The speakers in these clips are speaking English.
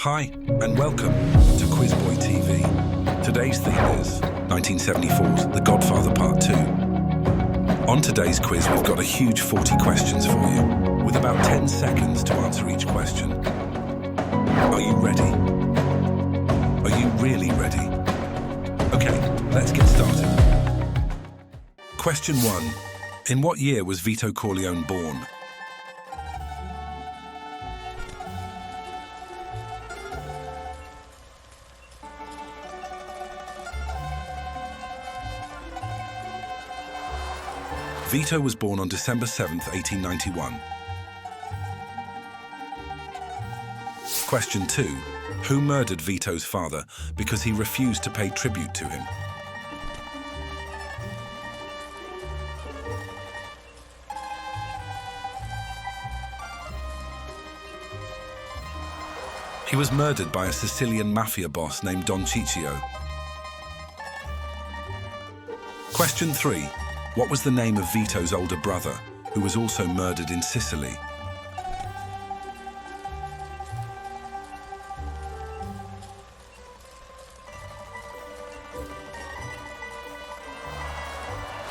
Hi, and welcome to QuizBoy TV. Today's theme is 1974's The Godfather Part II. On today's quiz, we've got a huge 40 questions for you, with about 10 seconds to answer each question. Are you ready? Are you really ready? Okay, let's get started. Question 1. In what year was Vito Corleone born? Vito was born on December 7th, 1891. Question 2. Who murdered Vito's father because he refused to pay tribute to him? He was murdered by a Sicilian mafia boss named Don Ciccio. Question 3. What was the name of Vito's older brother, who was also murdered in Sicily?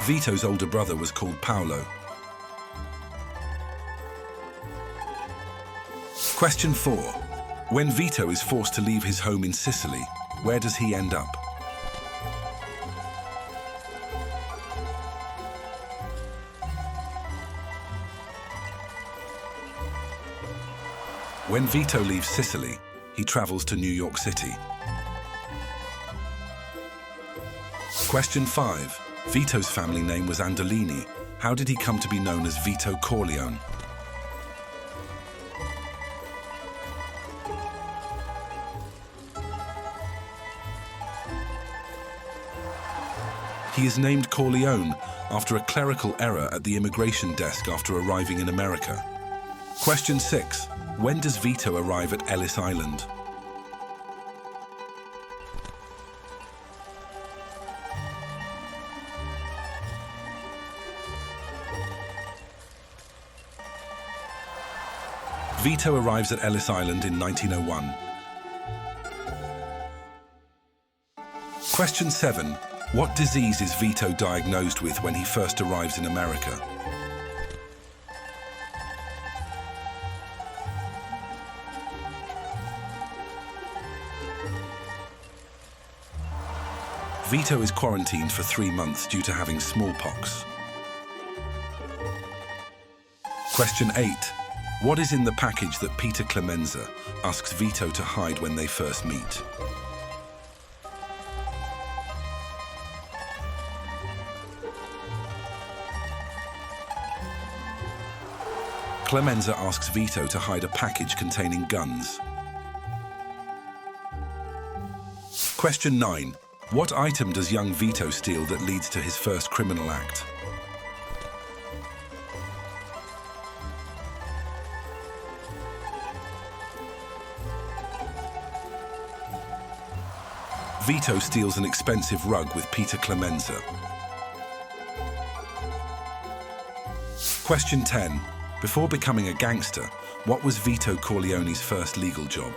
Vito's older brother was called Paolo. Question 4. When Vito is forced to leave his home in Sicily, where does he end up? When Vito leaves Sicily, he travels to New York City. Question 5. Vito's family name was Andolini. How did he come to be known as Vito Corleone? He is named Corleone after a clerical error at the immigration desk after arriving in America. Question 6. When does Vito arrive at Ellis Island? Vito arrives at Ellis Island in 1901. Question 7. What disease is Vito diagnosed with when he first arrives in America? Vito is quarantined for 3 months due to having smallpox. Question 8. What is in the package that Peter Clemenza asks Vito to hide when they first meet? Clemenza asks Vito to hide a package containing guns. Question 9. What item does young Vito steal that leads to his first criminal act? Vito steals an expensive rug with Peter Clemenza. Question 10. Before becoming a gangster, what was Vito Corleone's first legal job?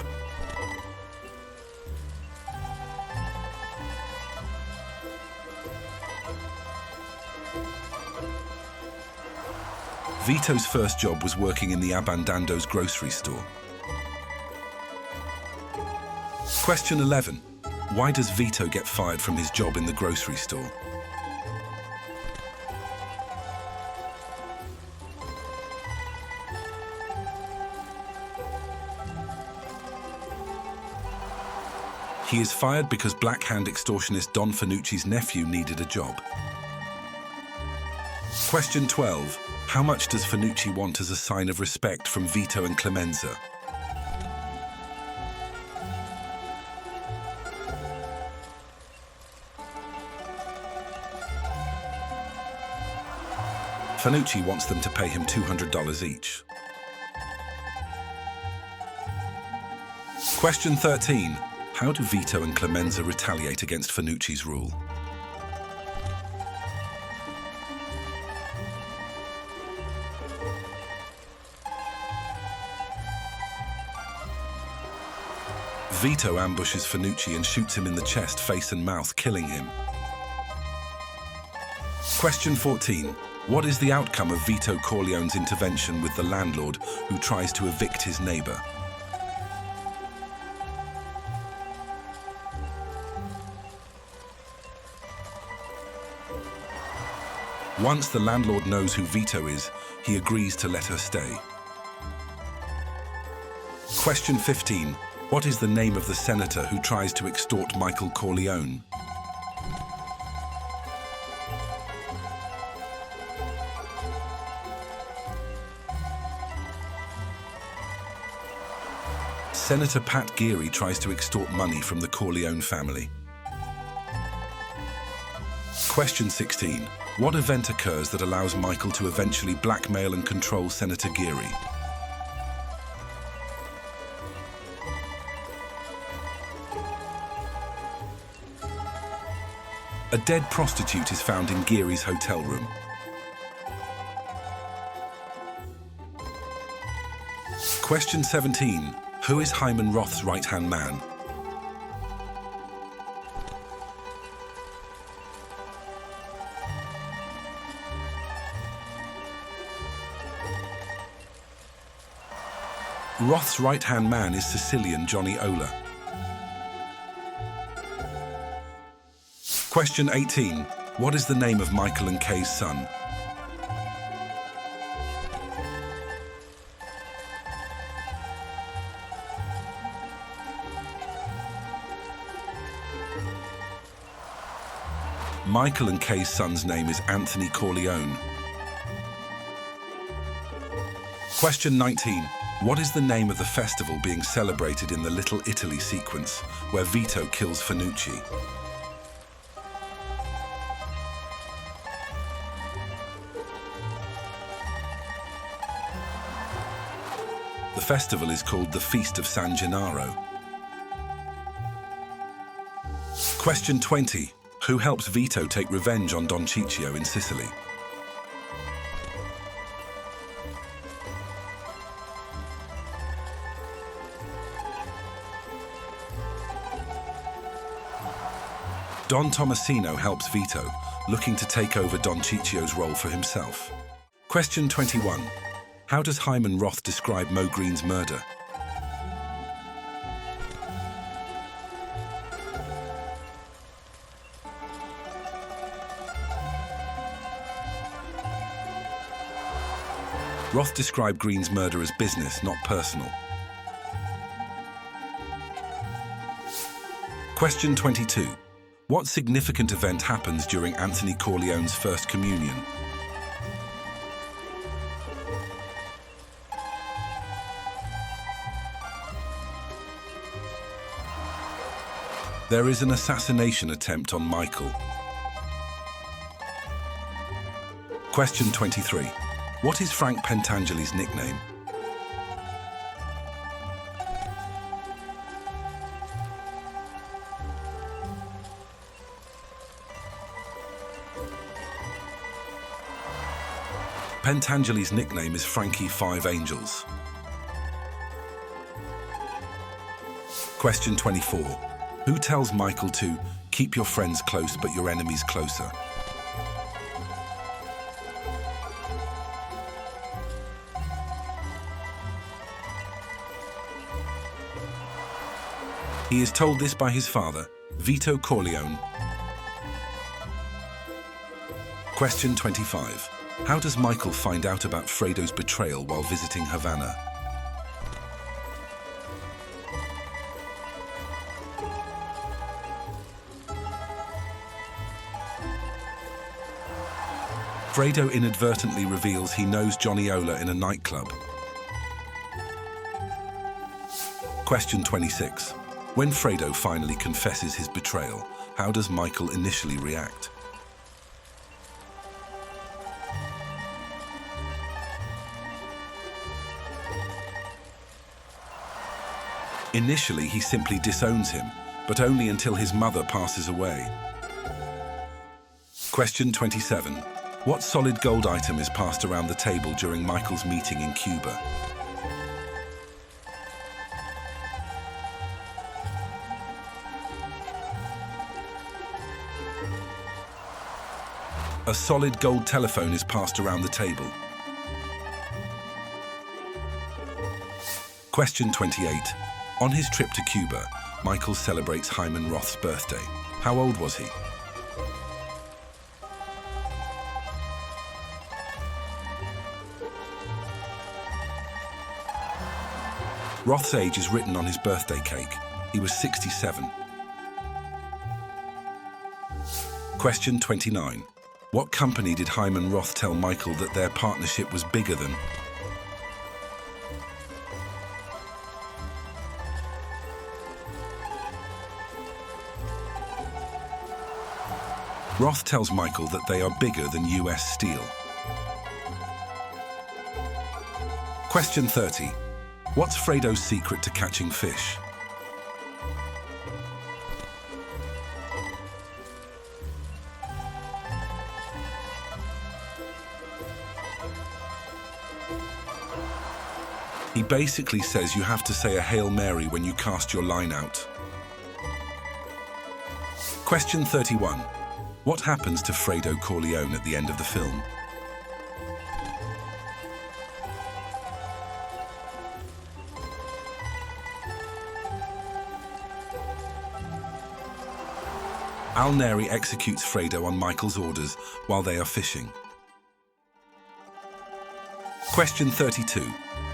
Vito's first job was working in the Abbandondo's grocery store. Question 11. Why does Vito get fired from his job in the grocery store? He is fired because Black Hand extortionist Don Fanucci's nephew needed a job. Question 12. How much does Fanucci want as a sign of respect from Vito and Clemenza? Fanucci wants them to pay him $200 each. Question 13. How do Vito and Clemenza retaliate against Fanucci's rule? Vito ambushes Fanucci and shoots him in the chest, face and mouth, killing him. Question 14. What is the outcome of Vito Corleone's intervention with the landlord who tries to evict his neighbor? Once the landlord knows who Vito is, he agrees to let her stay. Question 15. What is the name of the senator who tries to extort Michael Corleone? Senator Pat Geary tries to extort money from the Corleone family. Question 16. What event occurs that allows Michael to eventually blackmail and control Senator Geary? A dead prostitute is found in Geary's hotel room. Question 17. Who is Hyman Roth's right-hand man? Roth's right-hand man is Sicilian Johnny Ola. Question 18. What is the name of Michael and Kay's son? Michael and Kay's son's name is Anthony Corleone. Question 19. What is the name of the festival being celebrated in the Little Italy sequence, where Vito kills Fanucci? The festival is called the Feast of San Gennaro. Question 20. Who helps Vito take revenge on Don Ciccio in Sicily? Don Tomasino helps Vito, looking to take over Don Ciccio's role for himself. Question 21. How does Hyman Roth describe Mo Green's murder? Roth described Green's murder as business, not personal. Question 22. What significant event happens during Anthony Corleone's first communion? There is an assassination attempt on Michael. Question 23. What is Frank Pentangeli's nickname? Pentangeli's nickname is Frankie Five Angels. Question 24. Who tells Michael to keep your friends close but your enemies closer? He is told this by his father, Vito Corleone. Question 25. How does Michael find out about Fredo's betrayal while visiting Havana? Fredo inadvertently reveals he knows Johnny Ola in a nightclub. Question 26. When Fredo finally confesses his betrayal, how does Michael initially react? Initially, he simply disowns him, but only until his mother passes away. Question 27. What solid gold item is passed around the table during Michael's meeting in Cuba? A solid gold telephone is passed around the table. Question 28. On his trip to Cuba, Michael celebrates Hyman Roth's birthday. How old was he? Roth's age is written on his birthday cake. He was 67. Question 29. What company did Hyman Roth tell Michael that their partnership was bigger than? Roth tells Michael that they are bigger than US Steel. Question 30. What's Fredo's secret to catching fish? He basically says you have to say a Hail Mary when you cast your line out. Question 31. What happens to Fredo Corleone at the end of the film? Al Neri executes Fredo on Michael's orders while they are fishing. Question 32.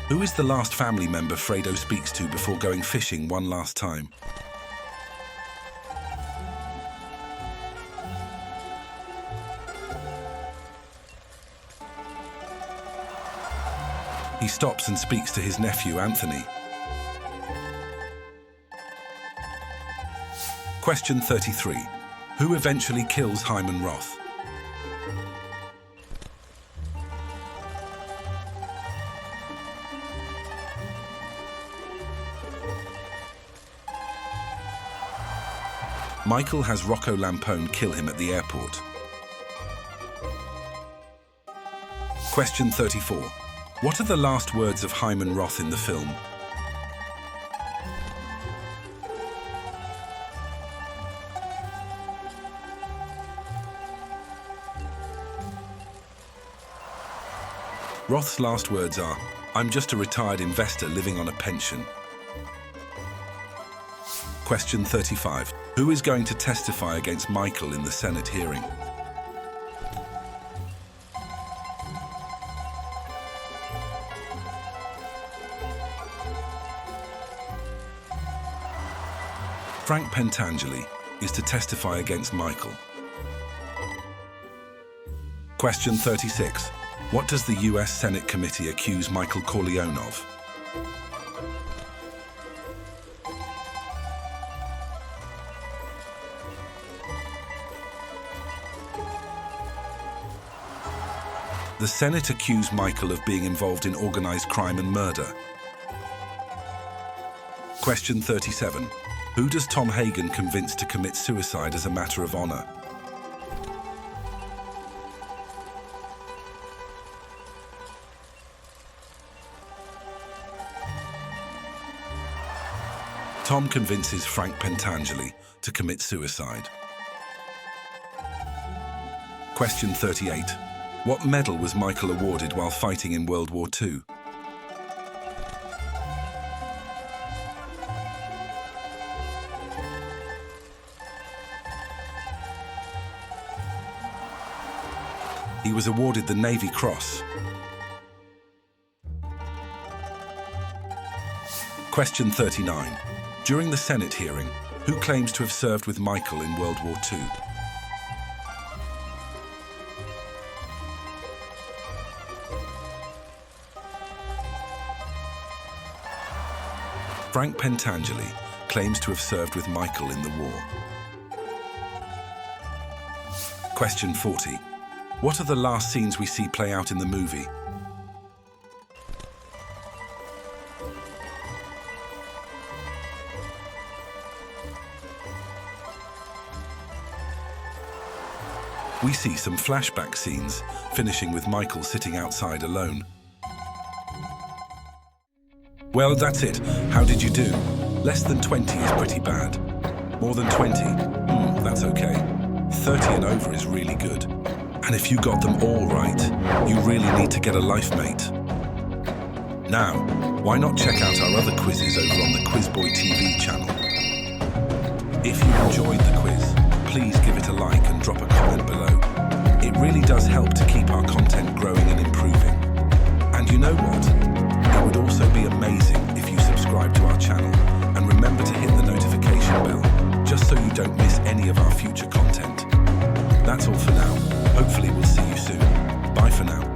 Who is the last family member Fredo speaks to before going fishing one last time? He stops and speaks to his nephew, Anthony. Question 33. Who eventually kills Hyman Roth? Michael has Rocco Lampone kill him at the airport. Question 34. What are the last words of Hyman Roth in the film? Roth's last words are, "I'm just a retired investor living on a pension." Question 35. Who is going to testify against Michael in the Senate hearing? Frank Pentangeli is to testify against Michael. Question 36. What does the US Senate committee accuse Michael Corleone of? The Senate accused Michael of being involved in organized crime and murder. Question 37. Who does Tom Hagen convince to commit suicide as a matter of honor? Tom convinces Frank Pentangeli to commit suicide. Question 38. What medal was Michael awarded while fighting in World War II? He was awarded the Navy Cross. Question 39. During the Senate hearing, who claims to have served with Michael in World War II? Frank Pentangeli claims to have served with Michael in the war. Question 40. What are the last scenes we see play out in the movie? We see some flashback scenes, finishing with Michael sitting outside alone. Well, that's it. How did you do? Less than 20 is pretty bad. More than 20? That's okay. 30 and over is really good. And if you got them all right, you really need to get a life mate. Now, why not check out our other quizzes over on the QuizBoy TV channel? If you enjoyed the quiz, please give it a like and drop a comment below. It really does help to keep our content growing and improving. And you know what? It would also be amazing if you subscribe to our channel and remember to hit the notification bell, just so you don't miss any of our future content. That's all for now. Hopefully we'll see you soon. Bye for now.